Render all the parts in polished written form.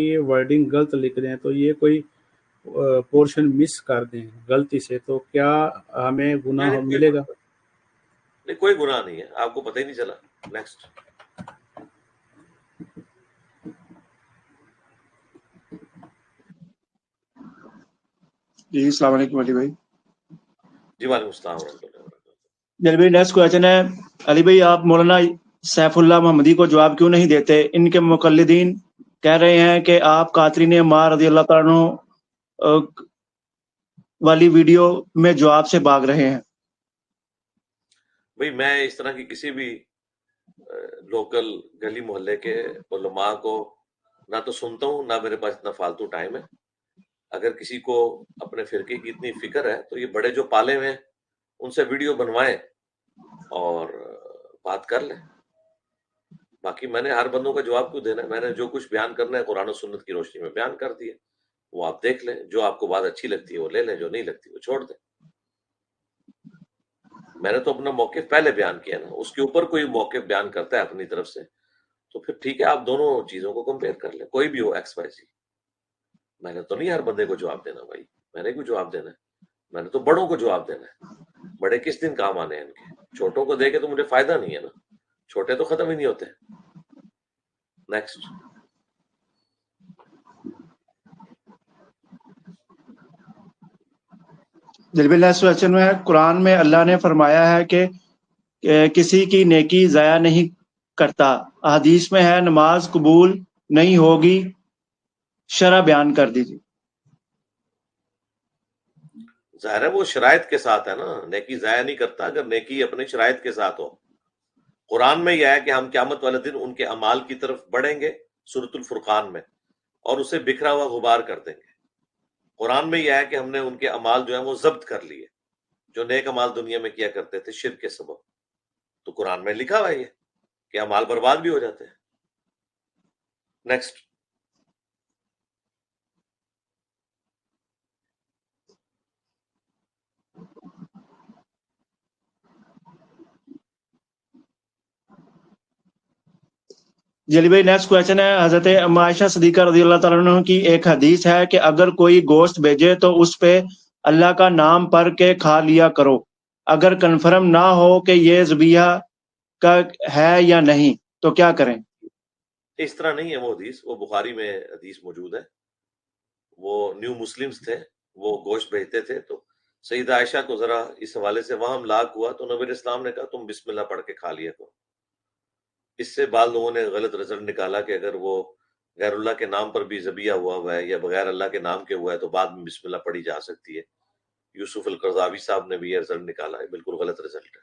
یہ ورڈنگ غلط لکھ رہے ہیں تو یہ کوئی پورشن مس کر دیں غلطی سے تو کیا ہمیں گناہ ملے گا؟ نہیں، کوئی گناہ نہیں ہے، آپ کو پتہ ہی نہیں چلا. نیکسٹ. جی السلام علیکم علی بھائی. جی وعلیکم السلام ورحمۃ اللہ وبرکاتہ. علی بھائی نیکسٹ کویشچن ہے. علی بھائی آپ مولانا سیف اللہ محمدی کو جواب کیوں نہیں دیتے؟ ان کے مقلدین کہہ رہے ہیں کہ آپ قاترین عمار رضی اللہ تعالیٰ عنہ والی ویڈیو میں جواب سے بھاگ رہے ہیں. بھئی میں اس طرح کی کسی بھی لوکل گلی محلے کے علماء کو نہ تو سنتا ہوں، نہ میرے پاس اتنا فالتو ٹائم ہے. اگر کسی کو اپنے فرقے کی اتنی فکر ہے تو یہ بڑے جو پالے ہوئے ہیں ان سے ویڈیو بنوائیں اور بات کر لیں. باقی میں نے ہر بندوں کا جواب کیوں دینا ہے؟ میں نے جو کچھ بیان کرنا ہے قرآن و سنت کی روشنی میں بیان کر دیا. وہ آپ دیکھ لیں، جو آپ کو بات اچھی لگتی ہے وہ لے لیں، جو نہیں لگتی وہ چھوڑ دیں. میں نے تو اپنا موقف پہلے بیان کیا نا. اس کے اوپر کوئی موقف بیان کرتا ہے اپنی طرف سے تو پھر ٹھیک ہے، آپ دونوں چیزوں کو کمپیئر کر لیں، کوئی بھی ہو ایکس وائی زی. میں نے تو نہیں ہر بندے کو جواب دینا بھائی، میں نے کیوں جواب دینا ہے؟ میں نے تو بڑوں کو جواب دینا ہے. بڑے کس دن کام آنے ہیں ان کے؟ چھوٹوں کو دے کے تو مجھے فائدہ نہیں ہے نا، چھوٹے تو ختم ہی نہیں ہوتے. نیکسٹ. جلوی نیکسٹ کویشچن میں قرآن میں اللہ نے فرمایا ہے کہ کسی کی نیکی ضائع نہیں کرتا. حدیث میں ہے نماز قبول نہیں ہوگی، شرح بیان کر دیجیے. ظاہر ہے وہ شرائط کے ساتھ ہے نا، نیکی ضائع نہیں کرتا اگر نیکی اپنی شرائط کے ساتھ ہو. قرآن میں یہ ہے کہ ہم قیامت والے دن ان کے اعمال کی طرف بڑھیں گے سورۃ الفرقان میں اور اسے بکھرا ہوا غبار کر دیں گے. قرآن میں یہ ہے کہ ہم نے ان کے اعمال جو ہیں وہ ضبط کر لیے، جو نیک اعمال دنیا میں کیا کرتے تھے شرک کے سبب. تو قرآن میں لکھا ہوا ہے یہ کہ اعمال برباد بھی ہو جاتے ہیں. نیکسٹ. جی علی بھائی نیکسٹ کویشچن ہے. حضرت عائشہ صدیقہ رضی اللہ تعالیٰ عنہ کی ایک حدیث ہے کہ اگر کوئی گوشت بھیجے تو اس پہ اللہ کا نام پڑھ کے کھا لیا کرو، اگر کنفرم نہ ہو کہ یہ ذبیحہ کا ہے یا نہیں تو کیا کریں؟ اس طرح نہیں ہے وہ حدیث، وہ بخاری میں حدیث موجود ہے. وہ نیو مسلمز تھے، وہ گوشت بھیجتے تھے تو سیدہ عائشہ کو ذرا اس حوالے سے وہاں لاگ ہوا تو نبی اسلام نے کہا تم بسم اللہ پڑھ کے کھا لیا کرو. اس سے بعض لوگوں نے غلط رزلٹ نکالا کہ اگر وہ غیر اللہ کے نام پر بھی ذبیحہ ہوا ہے یا بغیر اللہ کے نام کے ہوا ہے تو بعد میں بسم اللہ پڑھی جا سکتی ہے. یوسف القرضاوی صاحب نے بھی یہ رزلٹ نکالا ہے، بالکل غلط رزلٹ ہے.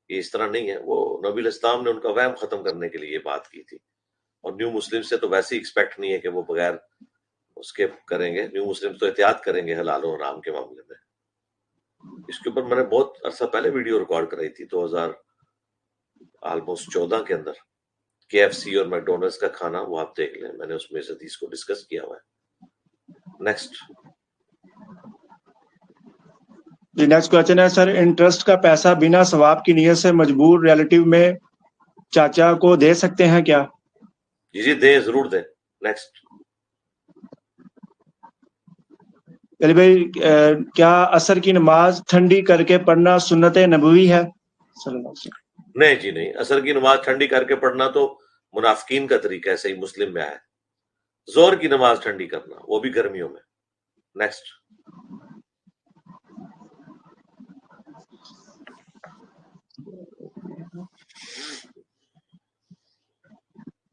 یہ اس طرح نہیں ہے. وہ نبی الاسلام نے ان کا وہم ختم کرنے کے لیے یہ بات کی تھی. اور نیو مسلم سے تو ویسے ہی ایکسپیکٹ نہیں ہے کہ وہ بغیر اس کے کریں گے. نیو مسلم تو احتیاط کریں گے حلال و حرام کے معاملے میں. اس کے اوپر میں نے بہت عرصہ پہلے ویڈیو ریکارڈ کرائی تھی 2014 کے اندر. کے ایف سی اور میکڈونلڈس کا کھانا، وہ آپ دیکھ لیں، میں نے اس میں اس حدیث کو ڈسکس کیا ہوا ہے. نیکسٹ. جی نیکسٹ کویشچن ہے سر. انٹرسٹ کا پیسہ بنا ثواب کی نیت سے مجبور ریلیٹیو میں چاچا کو دے سکتے ہیں کیا؟ جی دیں، ضرور دیں. نیکسٹ. علی بھائی کیا عصر کی نماز ٹھنڈی کر کے پڑھنا سنت نبوی ہے؟ صلی اللہ علیہ وسلم. نہیں جی نہیں، عصر کی نماز ٹھنڈی کر کے پڑھنا تو منافقین کا طریقہ ہے. صحیح مسلم میں آیا ہے. زور کی نماز ٹھنڈی کرنا، وہ بھی گرمیوں میں. نیکسٹ.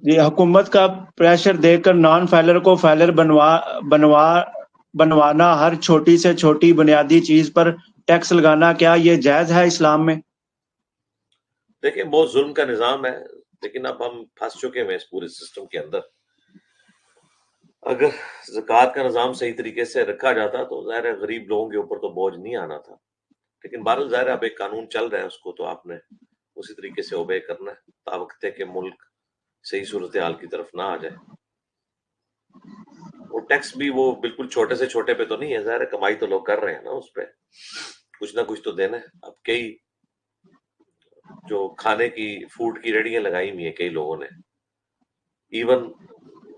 جی حکومت کا پریشر دیکھ کر نان فائلر کو فائلر بنوانا، ہر چھوٹی سے چھوٹی بنیادی چیز پر ٹیکس لگانا، کیا یہ جائز ہے اسلام میں؟ دیکھیں بہت ظلم کا نظام ہے، لیکن اب ہم پھنس چکے ہیں اس پورے سسٹم کے اندر. اگر زکوٰۃ کا نظام صحیح طریقے سے رکھا جاتا تو ظاہر ہے غریب لوگوں کے اوپر تو بوجھ نہیں آنا تھا. لیکن بہرحال ظاہر ہے اب ایک قانون چل رہا ہے، اس کو تو آپ نے اسی طریقے سے اوبے کرنا ہے تاوقتے کہ ملک صحیح صورتحال کی طرف نہ آ جائے. وہ ٹیکس بھی وہ بالکل چھوٹے سے چھوٹے پہ تو نہیں ہے، ظاہر ہے کمائی تو لوگ کر رہے ہیں نا، اس پہ کچھ نہ کچھ تو دینا ہے. اب کئی جو کھانے کی فوڈ کی ریڑیاں لگائی ہوئی ہیں کئی لوگوں نے، ایون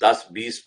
10, 20,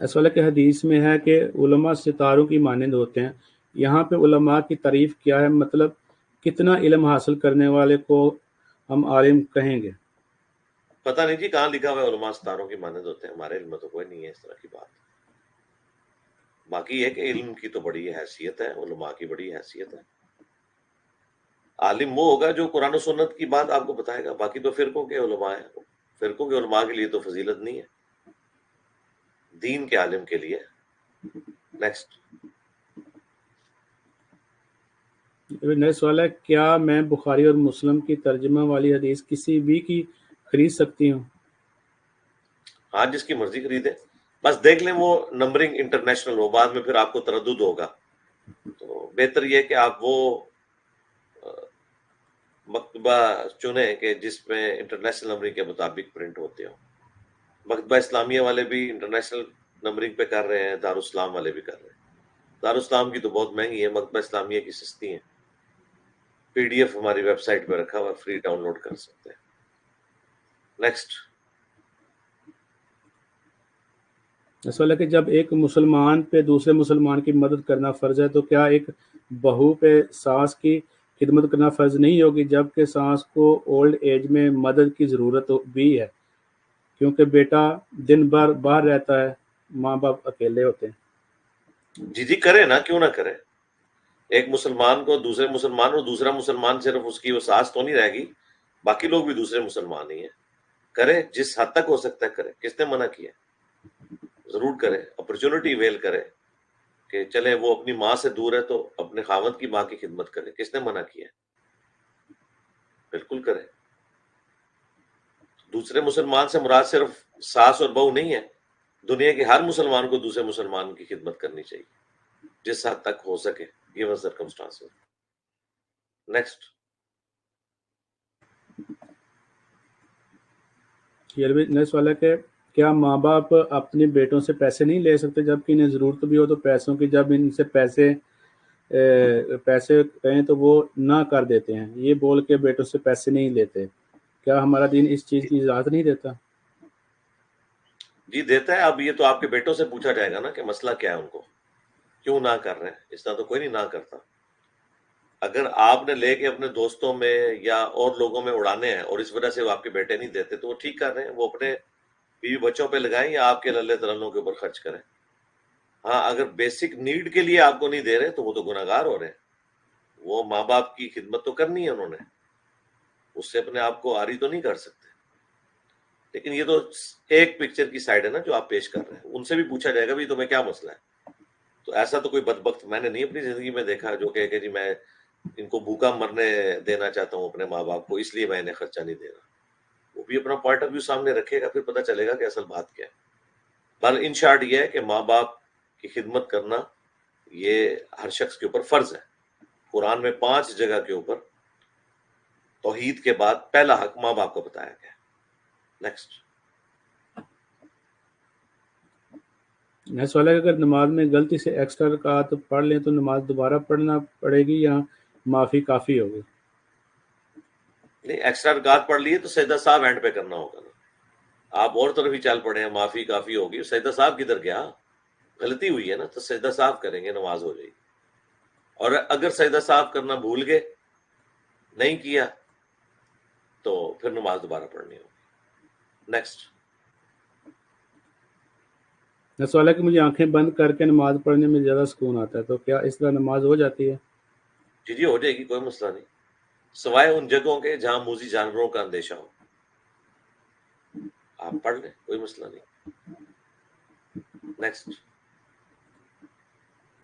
ایسا والا کہ حدیث میں ہے کہ علماء ستاروں کی مانند ہوتے ہیں، یہاں پہ علماء کی تعریف کیا ہے؟ مطلب کتنا علم حاصل کرنے والے کو ہم عالم کہیں گے؟ پتہ نہیں جی کہاں لکھا ہوا ہے علماء ستاروں کی مانند ہوتے ہیں، ہمارے علم میں تو کوئی نہیں ہے اس طرح کی بات. باقی یہ کہ علم کی تو بڑی حیثیت ہے، علماء کی بڑی حیثیت ہے. عالم وہ ہوگا جو قرآن و سنت کی بات آپ کو بتائے گا، باقی تو فرقوں کے علماء ہیں، فرقوں کے علماء کے لیے تو فضیلت نہیں ہے، دین کے عالم کے لیے. نیکسٹ. نئے سوال ہے، کیا میں بخاری اور مسلم کی ترجمہ والی حدیث کسی بھی کی خرید سکتی ہوں؟ ہاں جس کی مرضی خریدے، بس دیکھ لیں وہ نمبرنگ انٹرنیشنل ہو، بعد میں پھر آپ کو تردد ہوگا. تو بہتر یہ کہ آپ وہ مکتبہ چنیں کہ جس میں انٹرنیشنل نمبرنگ کے مطابق پرنٹ ہوتے ہوں. مکتبہ اسلامیہ والے بھی انٹرنیشنل نمبرنگ پہ کر رہے ہیں، دارالاسلام والے بھی کر رہے ہیں. دارالاسلام کی تو بہت مہنگی ہے، مکتبہ اسلامیہ کی سستی ہیں. پی ڈی ایف ہماری ویب سائٹ پہ رکھا ہوا، فری ڈاؤن لوڈ کر سکتے ہیں. نیکسٹ. ایسا ہے کہ جب ایک مسلمان پہ دوسرے مسلمان کی مدد کرنا فرض ہے تو کیا ایک بہو پہ ساس کی خدمت کرنا فرض نہیں ہوگی، جبکہ ساس کو اولڈ ایج میں مدد کی ضرورت بھی ہے کیونکہ بیٹا دن بھر باہر رہتا ہے، ماں باپ اکیلے ہوتے ہیں؟ جی کرے نا، کیوں نہ کرے. ایک مسلمان کو دوسرے مسلمان، اور دوسرا مسلمان صرف اس کی وہ ساس تو نہیں رہے گی، باقی لوگ بھی دوسرے مسلمان ہی ہیں. کرے جس حد تک ہو سکتا ہے کرے، کس نے منع کیا؟ ضرور کرے، اپرچونٹی ویل کرے کہ چلے وہ اپنی ماں سے دور ہے تو اپنے خاوند کی ماں کی خدمت کرے، کس نے منع کیا؟ بالکل کرے. دوسرے مسلمان سے مراد صرف ساس اور بہو نہیں ہے، دنیا کے ہر مسلمان کو دوسرے مسلمان کی خدمت کرنی چاہیے جس حد تک ہو سکے، given circumstances. نیکسٹ. یہ بھی نئے سوال ہے کہ کیا ماں باپ اپنے بیٹوں سے پیسے نہیں لے سکتے جبکہ انہیں ضرورت بھی ہو تو پیسوں کی، جب ان سے پیسے کہیں تو وہ نہ کر دیتے ہیں، یہ بول کے بیٹوں سے پیسے نہیں لیتے؟ کیا ہمارا دین اس چیز کی اجازت نہیں دیتا؟ جی دیتا ہے. اب یہ تو آپ کے بیٹوں سے پوچھا جائے گا نا کہ مسئلہ کیا ہے، ان کو کیوں نہ کر رہے ہیں. اس طرح تو کوئی نہیں نہ کرتا. اگر آپ نے لے کے اپنے دوستوں میں یا اور لوگوں میں اڑانے ہیں اور اس وجہ سے وہ آپ کے بیٹے نہیں دیتے تو وہ ٹھیک کر رہے ہیں، وہ اپنے بیوی بچوں پہ لگائیں یا آپ کے للے ترنوں کے اوپر خرچ کریں. ہاں اگر بیسک نیڈ کے لیے آپ کو نہیں دے رہے تو وہ تو گناہگار ہو رہے ہیں. وہ ماں باپ کی خدمت تو کرنی ہے انہوں نے، اس سے اپنے آپ کو آری تو نہیں کر سکتے. لیکن یہ تو ایک پکچر کی سائڈ ہے نا جو آپ پیش کر رہے ہیں. ان سے بھی پوچھا جائے گا بھی تمہیں کیا مسئلہ ہے. تو ایسا تو کوئی بدبخت میں نے نہیں اپنی زندگی میں دیکھا جو کہ جی میں ان کو بھوکا مرنے دینا چاہتا ہوں اپنے ماں باپ کو، اس لیے میں انہیں خرچہ نہیں دے رہا. وہ بھی اپنا پوائنٹ آف ویو سامنے رکھے گا، پھر پتہ چلے گا کہ اصل بات کیا ہے. بل ان شارٹ یہ ہے کہ ماں باپ کی خدمت کرنا یہ ہر شخص کے اوپر فرض ہے. قرآن میں 5 جگہ کے اوپر توحید کے بعد پہلا حق ماں باپ کو بتایا گیا. نیکسٹ. میں سوال ہے کہ اگر نماز میں غلطی سے ایکسٹرا رکعت پڑھ لیں تو نماز دوبارہ پڑھنا پڑے گی یا معافی کافی ہوگی؟ نہیں، ایکسٹرا رکعت پڑھ لیے تو سجدہ صاحب اینڈ پہ کرنا ہوگا نا. آپ اور طرف ہی چل پڑے ہیں، معافی کافی ہوگی. سجدہ صاحب کدھر گیا؟ غلطی ہوئی ہے نا تو سجدہ صاحب کریں گے، نماز ہو جائے گی. اور اگر سجدہ صاحب کرنا بھول گئے، نہیں کیا، تو پھر نماز دوبارہ پڑھنی ہوگی. نیکسٹ. میں سوال ہے کہ مجھے آنکھیں بند کر کے نماز پڑھنے میں زیادہ سکون آتا ہے، تو کیا اس طرح نماز ہو جاتی ہے؟ جی ہو جائے گی، کوئی مسئلہ نہیں، سوائے ان جگہوں کے جہاں موذی جانوروں کا اندیشہ ہو. آپ پڑھ لیں، کوئی مسئلہ نہیں. نیکسٹ.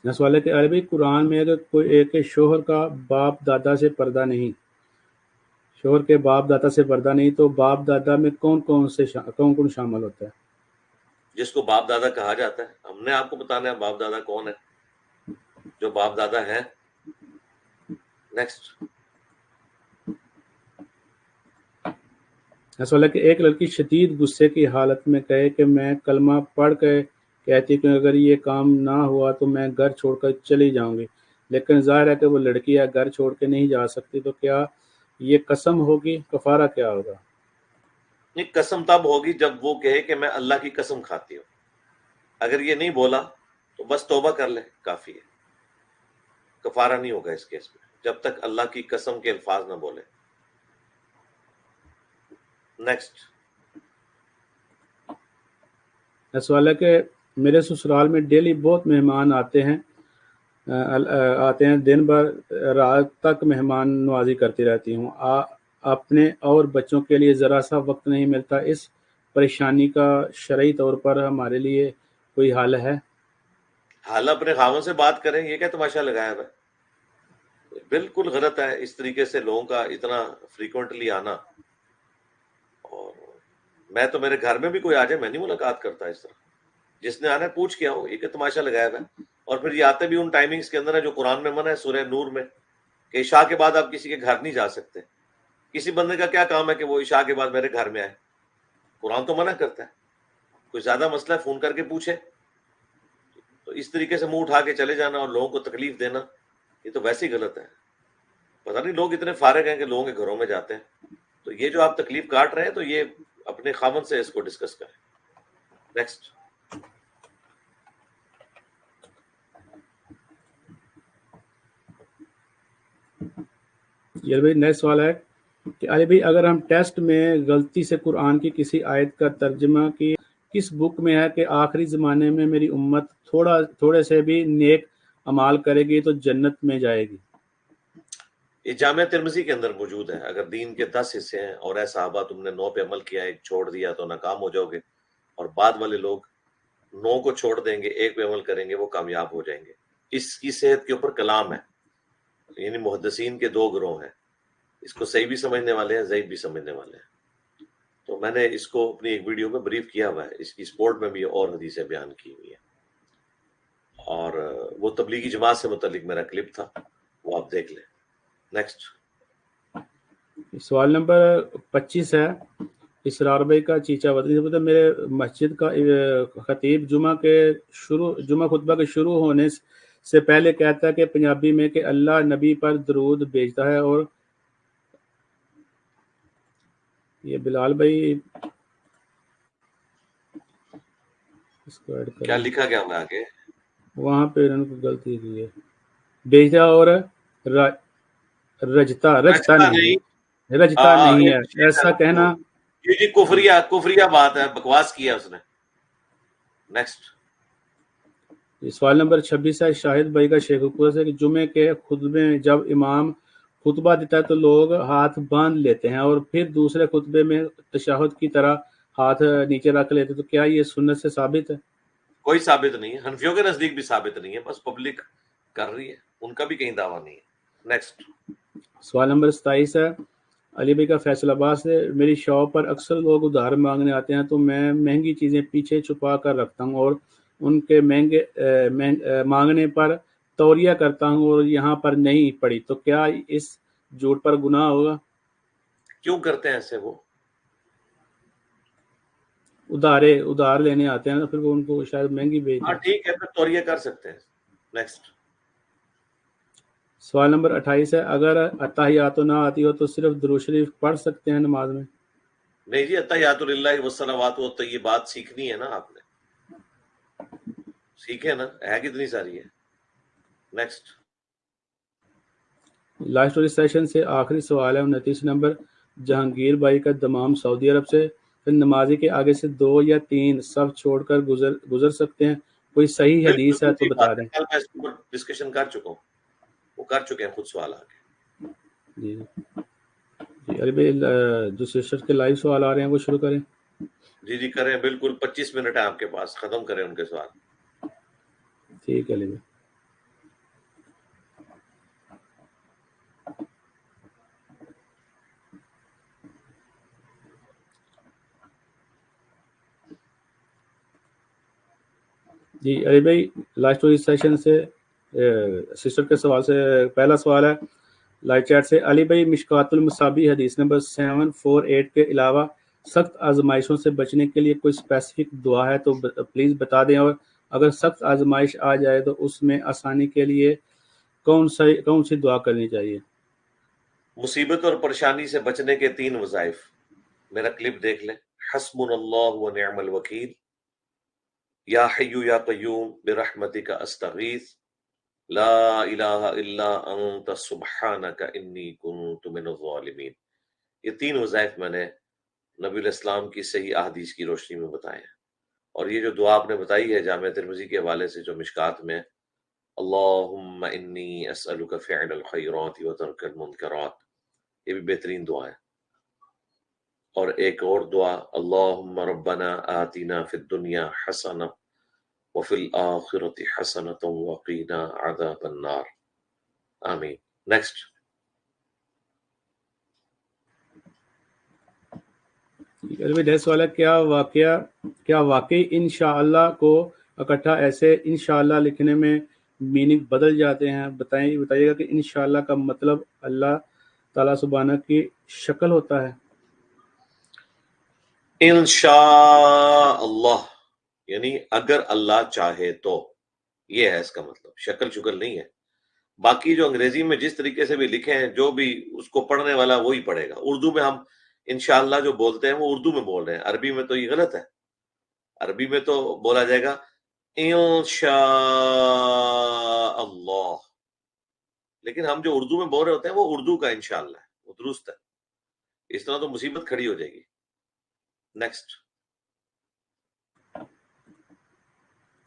میں سوال ہے کہ عربی قرآن میں اگر کوئی ایک شوہر کا باپ دادا سے پردہ نہیں، شوہر کے باپ دادا سے پردہ نہیں، تو باپ دادا میں کون کون شامل ہوتا ہے؟ جس کو باپ دادا کہا جاتا ہے. ہم نے آپ کو بتانا ہے باپ دادا کون ہے، جو باپ دادا ہیں. نیکسٹ. ایسا لگا کہ ایک لڑکی شدید غصے کی حالت میں کہے کہ میں کلمہ پڑھ کے کہتی کہ اگر یہ کام نہ ہوا تو میں گھر چھوڑ کر چلی جاؤں گی، لیکن ظاہر ہے کہ وہ لڑکی ہے، گھر چھوڑ کے نہیں جا سکتی، تو کیا یہ قسم ہوگی؟ کفارہ کیا ہوگا؟ یہ قسم تب ہوگی جب وہ کہے کہ میں اللہ کی قسم کھاتی ہوں. اگر یہ نہیں بولا تو بس توبہ کر لے، کافی ہے، کفارہ نہیں ہوگا اس کیس میں جب تک اللہ کی قسم کے الفاظ نہ بولے۔ نیکسٹ۔ سوال ہے کہ میرے سسرال میں ڈیلی بہت مہمان آتے ہیں دن بھر رات تک مہمان نوازی کرتی رہتی ہوں، اپنے اور بچوں کے لیے ذرا سا وقت نہیں ملتا۔ اس پریشانی کا شرعی طور پر ہمارے لیے کوئی حل ہے؟ حال اپنے خاوند سے بات کریں، یہ کیا تماشا لگایا ہے؟ بالکل غلط ہے اس طریقے سے لوگوں کا اتنا فریکوینٹلی آنا۔ اور میں تو میرے گھر میں بھی کوئی آ جائے میں نہیں ملاقات کرتا اس طرح، جس نے آنا ہے پوچھ کے آؤ، یہ کیا تماشا لگایا ہے؟ اور پھر یہ آتے بھی ان ٹائمنگز کے اندر ہے جو قرآن میں منع ہے، سورہ نور میں، کہ عشاء کے بعد آپ کسی کے گھر نہیں جا سکتے۔ کسی بندے کا کیا کام ہے کہ وہ عشاء کے بعد میرے گھر میں آئے؟ قرآن تو منع کرتا ہے۔ کوئی زیادہ مسئلہ ہے فون کر کے پوچھے، تو اس طریقے سے منہ اٹھا کے چلے جانا اور لوگوں کو تکلیف دینا، یہ تو ویسے ہی غلط ہے۔ پتہ نہیں لوگ اتنے فارغ ہیں کہ لوگوں کے گھروں میں جاتے ہیں، تو یہ جو آپ تکلیف کاٹ رہے ہیں تو یہ اپنے خاوند سے اس کو ڈسکس کریں۔ نیکسٹ۔ یہ بھائی نئے سوال ہے کہ علی بھائی اگر ہم ٹیسٹ میں غلطی سے قرآن کی کسی آیت کا ترجمہ کی، کس بک میں ہے کہ آخری زمانے میں میری امت تھوڑے سے بھی نیک اعمال کرے گی تو جنت میں جائے گی؟ یہ جامعہ ترمذی کے اندر موجود ہے۔ اگر دین کے 10 حصے ہیں اور اے صحابہ تم نے 9 پہ عمل کیا، ایک چھوڑ دیا تو ناکام ہو جاؤ گے، اور بعد والے لوگ 9 کو چھوڑ دیں گے، ایک پہ عمل کریں گے، وہ کامیاب ہو جائیں گے۔ اس کی صحت کے اوپر کلام ہے، یعنی محدثین کے 2 گروہ ہیں، اس کو صحیح بھی سمجھنے والے ہیں، ضعیف بھی سمجھنے والے ہیں۔ تو میں نے اس کو اپنی ایک ویڈیو میں بریف کیا ہوا ہے، اس کی سپورٹ میں بھی اور حدیثیں بیان کی ہوئی ہیں، اور وہ تبلیغی جماعت سے متعلق میرا کلپ تھا، وہ آپ دیکھ لیں۔ نیکسٹ۔ سوال نمبر 25 ہے اسرار بھائی کا چیچا وطنی سے، میرے مسجد کا خطیب جمعہ خطبہ کے شروع ہونے سے پہلے کہتا ہے کہ پنجابی میں کہ اللہ نبی پر درود بھیجتا ہے، اور یہ بلال بھائی اس کو ایڈ کیا کریں، لکھا گیا ہوا ہے آگے؟ وہاں پہ انہوں نے غلطی کی ہے، بھیجتا اور رجتا نہیں ہے، ایسا کہنا جی کفریہ بات ہے، بکواس کی ہے اس نے۔ نیکسٹ۔ سوال نمبر 26 ہے شاہد بھائی کا شیخ پورہ سے کہ جمعے کے خطبے میں جب امام خطبہ دیتا ہے تو لوگ ہاتھ باندھ لیتے ہیں اور پھر دوسرے خطبے میں تشہد کی طرح ہاتھ نیچے رکھ لیتے، تو کیا یہ سنت سے ثابت ہے؟ کوئی ثابت نہیں ہے، حنفیوں کے نزدیک بھی ثابت نہیں ہے، بس پبلک کر رہی ہے، ان کا بھی کہیں دعویٰ نہیں ہے۔ نیکسٹ۔ سوال نمبر 27 ہے علی بھائی کا فیصل آباد سے، میری شاپ پر اکثر لوگ ادھار مانگنے آتے ہیں تو میں مہنگی چیزیں پیچھے چھپا کر رکھتا ہوں اور ان کے مانگنے پر توریہ کرتا ہوں اور یہاں پر نہیں پڑی، تو کیا اس جھوٹ پر گناہ ہوگا؟ کیوں کرتے ہیں ایسے؟ وہ ادھار لینے آتے ہیں تو پھر وہ ان کو شاید مہنگی بیچ ہاں دیں۔ ٹھیک ہے، پھر توریہ کر سکتے ہیں۔ نیکسٹ۔ سوال نمبر 28 ہے اگر اتحیات نہ آتی ہو تو صرف درود شریف پڑھ سکتے ہیں نماز میں؟ نہیں جی، اتحیات للہ والصلوات والطیبات سیکھنی ہے نا، آپ نے سیکھے نا، ہے کتنی ساری ہے۔ نیکسٹ۔ لائف سٹوری سیشن سے آخری سوال ہے 29 نمبر جہانگیر بھائی کا دمام سعودی عرب سے، پھر نمازی کے آگے سے 2 یا 3 صف چھوڑ کر گزر سکتے ہیں؟ کوئی صحیح حدیث ہے تو بتا دیں۔ کل میں اس پر ڈسکشن کر چکا ہوں، وہ کر چکے ہیں خود سوال آگے۔ جی علی بھائی جو سسٹر کے لائیو سوال آ رہے ہیں وہ شروع کریں۔ جی کریں، بالکل 25 منٹ ہے آپ کے پاس، ختم کریں ان کے سوال۔ ٹھیک ہے علی بھائی۔ جی علی بھائی لائف سٹوری سیشن سے سسٹر کے سوال سے پہلا سوال ہے لائیو چیٹ سے، علی بھائی مشکات المصابی حدیث نمبر 748 کے علاوہ سخت آزمائشوں سے بچنے کے لیے کوئی اسپیسیفک دعا ہے تو پلیز بتا دیں، اور اگر سخت آزمائش آ جائے تو اس میں آسانی کے لیے کون سی دعا کرنی چاہیے؟ مصیبت اور پریشانی سے بچنے کے 3 وظائف، میرا کلپ دیکھ لیں، حسبنا اللہ و نعم الوکیل، یا حی یا قیوم برحمتک استغیث لا الہ الا انت سبحانک انی کنت من الظالمین. یہ 3 وظائف میں نے نبی الاسلام کی صحیح احادیث کی روشنی میں بتائے ہیں. اور یہ جو دعا آپ نے بتائی ہے جامع ترمذی کے حوالے سے جو مشکات میں، اللہم انی اسألک فعل الخیرات وترک المنکرات، یہ بھی بہترین دعا ہے. اور ایک اور دعا، اللہم ربنا آتنا فی الدنیا حسنہ وفی الآخرۃ حسنۃ وقینا عذاب النار. آمین. نیکسٹ. سوال ہے کیا واقعی انشاءاللہ کو اکٹھا ایسے انشاءاللہ لکھنے میں میننگ بدل جاتے ہیں؟ بتائیے گا کہ انشاءاللہ کا مطلب اللہ تعالیٰ سبحانہ کی شکل ہوتا ہے. انشاءاللہ یعنی اگر اللہ چاہے تو، یہ ہے اس کا مطلب، شکل شکل نہیں ہے. باقی جو انگریزی میں جس طریقے سے بھی لکھے ہیں، جو بھی اس کو پڑھنے والا وہی پڑھے گا. اردو میں ہم انشاءاللہ جو بولتے ہیں وہ اردو میں بول رہے ہیں، عربی میں تو یہ غلط ہے. عربی میں تو بولا جائے گا انشاءاللہ، لیکن ہم جو اردو میں بول رہے ہوتے ہیں وہ اردو کا انشاءاللہ ہے، وہ درست ہے. اس طرح تو مصیبت کھڑی ہو جائے گی. نیکسٹ.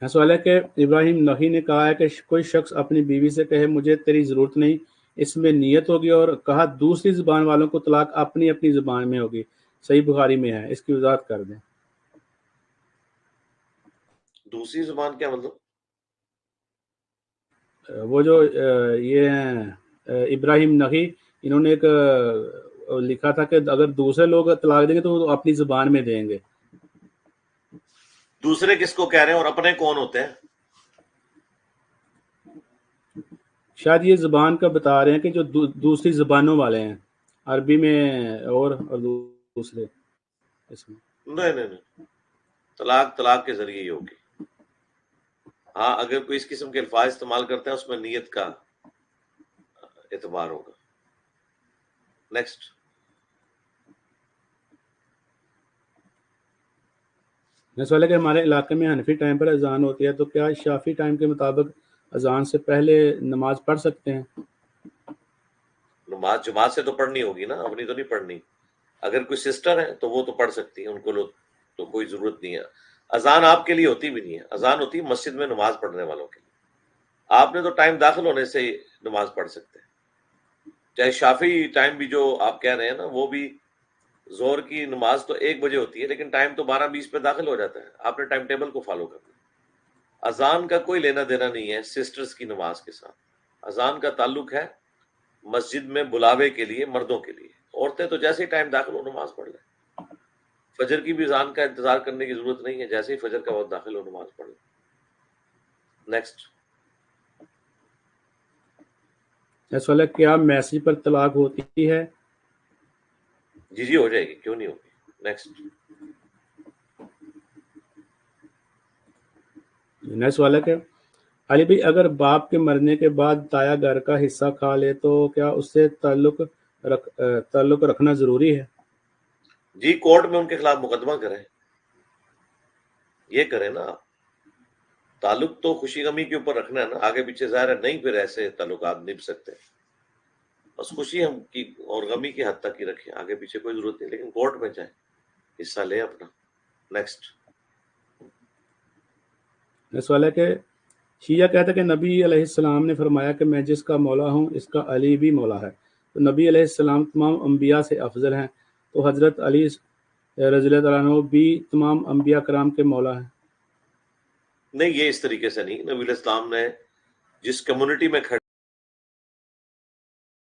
سوال ہے کہ ابراہیم نحی نے کہا ہے کہ کوئی شخص اپنی بیوی سے کہے مجھے تیری ضرورت نہیں، اس میں نیت ہوگی، اور کہا دوسری زبان والوں کو طلاق اپنی اپنی زبان میں ہوگی، صحیح بخاری میں ہے، اس کی وضاحت کر دیں. دوسری زبان کیا مطلب؟ وہ جو یہ ہیں ابراہیم نحی، انہوں نے ایک لکھا تھا کہ اگر دوسرے لوگ طلاق دیں گے تو وہ اپنی زبان میں دیں گے. دوسرے کس کو کہہ رہے ہیں اور اپنے کون ہوتے ہیں؟ شاید یہ زبان کا بتا رہے ہیں کہ جو دوسری زبانوں والے ہیں، عربی میں اور دوسرے اس میں. نہیں، طلاق کے ذریعے ہی ہوگی. ہاں اگر کوئی اس قسم کے الفاظ استعمال کرتے ہیں اس میں نیت کا اعتبار ہوگا. نیکسٹ. سوال ہے کہ ہمارے علاقے میں حنفی ٹائم پر اذان ہوتی ہے تو کیا شافی ٹائم کے مطابق اذان سے پہلے نماز پڑھ سکتے ہیں؟ نماز جماعت سے تو پڑھنی ہوگی نا، اپنی تو نہیں پڑھنی. اگر کوئی سسٹر ہے تو وہ تو پڑھ سکتی ہیں، ان کو تو کوئی ضرورت نہیں ہے. اذان آپ کے لیے ہوتی بھی نہیں ہے، اذان ہوتی ہے مسجد میں نماز پڑھنے والوں کے لیے. آپ نے تو ٹائم داخل ہونے سے ہی نماز پڑھ سکتے ہیں. چاہے شافی ٹائم بھی جو آپ کہہ رہے ہیں نا، وہ بھی زور کی نماز تو 1 بجے ہوتی ہے، لیکن ٹائم تو 12:20 پہ داخل ہو جاتا ہے. آپ نے ٹائم ٹیبل کو فالو کرنا. اذان کا کوئی لینا دینا نہیں ہے سسٹرز کی نماز کے ساتھ. اذان کا تعلق ہے مسجد میں بلاوے کے لیے، مردوں کے لیے. عورتیں تو جیسے ہی ٹائم داخل ہو نماز پڑھ لیں. فجر کی بھی اذان کا انتظار کرنے کی ضرورت نہیں ہے، جیسے ہی فجر کا وقت داخل ہو نماز پڑھ لیں. نیکسٹ. سوال ہے کیا میسج پر طلاق ہوتی ہے؟ جی ہو جائے گی، کیوں نہیں ہوگی. نیکسٹ. نیکسٹ سوال ہے کہ علی بھائی اگر باپ کے مرنے کے بعد دایا گھر کا حصہ کھا لے تو کیا اس سے تعلق رکھنا ضروری ہے؟ جی کورٹ میں ان کے خلاف مقدمہ کریں، یہ کریں نا. آپ تعلق تو خوشی غمی کے اوپر رکھنا ہے نا، آگے پیچھے ظاہر ہے نہیں پھر ایسے تعلقات نبھ سکتے. بس خوشی ہم کی اور غمی کی حد تک ہی رکھیں، آگے پیچھے کوئی ضرورت نہیں، لیکن کورٹ میں جائیں، حصہ لیں اپنا. نیکسٹ. سوال ہے کہ شیعہ کہتا ہے کہ نبی علیہ السلام نے فرمایا کہ میں جس کا مولا ہوں اس کا علی بھی مولا ہے، تو نبی علیہ السلام تمام انبیاء سے افضل ہیں، تو حضرت علی رضی اللہ عنہ بھی تمام انبیاء کرام کے مولا ہیں؟ نہیں، یہ اس طریقے سے نہیں. نبی علیہ السلام نے جس کمیونٹی میں